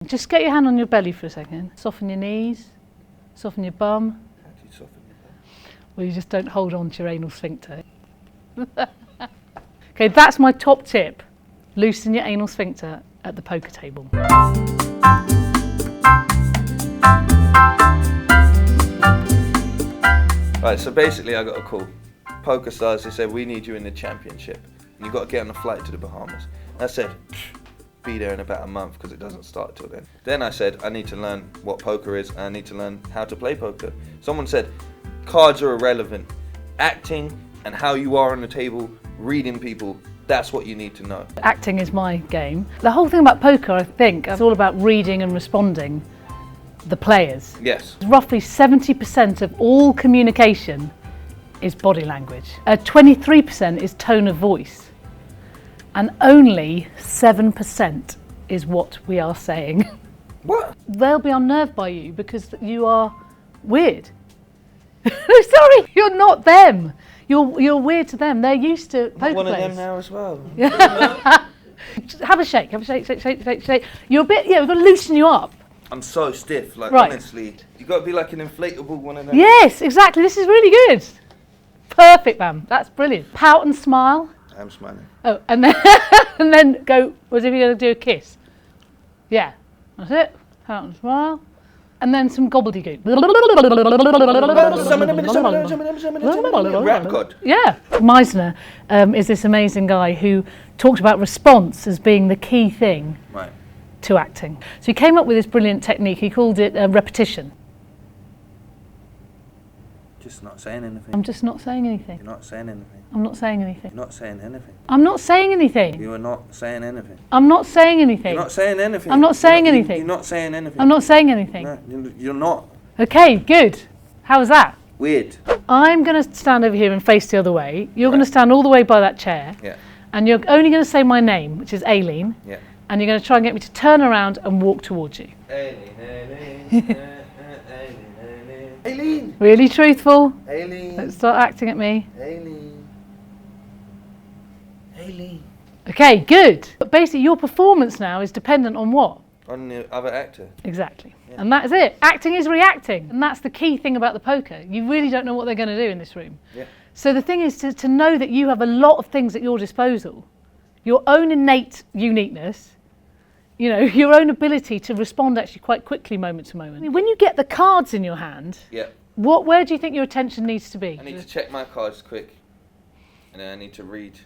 Just get your hand on your belly for a second. Soften your knees, soften your bum. How do you soften your bum? Well, you just don't hold on to your anal sphincter. Okay, that's my top tip. Loosen your anal sphincter at the poker table. Right, so basically I got a call. PokerStars, they said, we need you in the championship. And you've got to get on a flight to the Bahamas. And I said, be there in about a month because it doesn't start till then. Then I said, I need to learn what poker is and I need to learn how to play poker. Someone said, cards are irrelevant. Acting and how you are on the table, reading people, that's what you need to know. Acting is my game. The whole thing about poker, I think, is all about reading and responding the players. Yes. Roughly 70% of all communication is body language. 23% is tone of voice. And only 7% is what we are saying. What? They'll be unnerved by you because you are weird. Sorry, you're not them. You're weird to them. They're used to poker One players. of them now as well. Have a shake. Shake. You're a bit. Yeah, we've got to loosen you up. I'm so stiff. Like Right. honestly, you got to be like an inflatable one of them. Yes, exactly. This is really good. Perfect, ma'am. That's brilliant. Pout and smile. I'm smiling. Oh, and then and then go as if you're going to do a kiss. Yeah, that's it. Pout and smile. And then some gobbledygook. Rap god. Yeah. Meisner is this amazing guy who talked about response as being the key thing Right. to acting. So he came up with this brilliant technique. He called it repetition. Just not saying anything. I'm just not saying anything. You're not saying anything. I'm not saying anything. You're not saying anything. I'm not saying anything. You are not saying anything. I'm not saying anything. You're not saying anything. I'm not saying anything. You're not saying anything. I'm not saying anything. No, you're not. Okay, good. How was that? Weird. I'm going to stand over here and face the other way. You're going to stand all the way by that chair. Yeah. And you're only going to say my name, which is Aileen. Yeah. And you're going to try and get me to turn around and walk towards you. Aileen. Really truthful. Aileen. Let's start acting at me. Aileen. Aileen. Okay, good. But basically your performance now is dependent on what? On the other actor. Exactly. Yeah. And that is it. Acting is reacting. And that's the key thing about the poker. You really don't know what they're going to do in this room. Yeah. So the thing is to know that you have a lot of things at your disposal. Your own innate uniqueness, you know, your own ability to respond actually quite quickly moment to moment. When you get the cards in your hand, Yeah. where do you think your attention needs to be? I need to check my cards quick. And then I need to read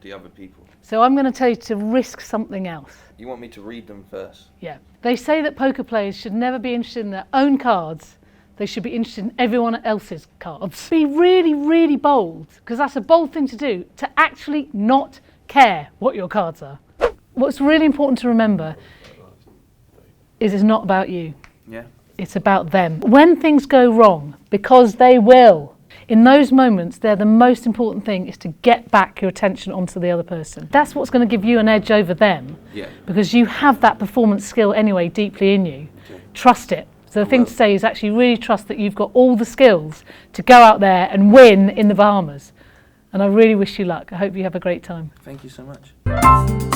the other people. So I'm going to tell you to risk something else. You want me to read them first? Yeah. They say that poker players should never be interested in their own cards. They should be interested in everyone else's cards. Be really, really bold, because that's a bold thing to do, to actually not care what your cards are. What's really important to remember is it's not about you. Yeah. It's about them. When things go wrong, because they will, in those moments, they're the most important thing is to get back your attention onto the other person. That's what's going to give you an edge over them. Yeah. Because you have that performance skill anyway deeply in you. Okay. Trust it. So the thing to say is actually really trust that you've got all the skills to go out there and win in the Bahamas. And I really wish you luck. I hope you have a great time. Thank you so much.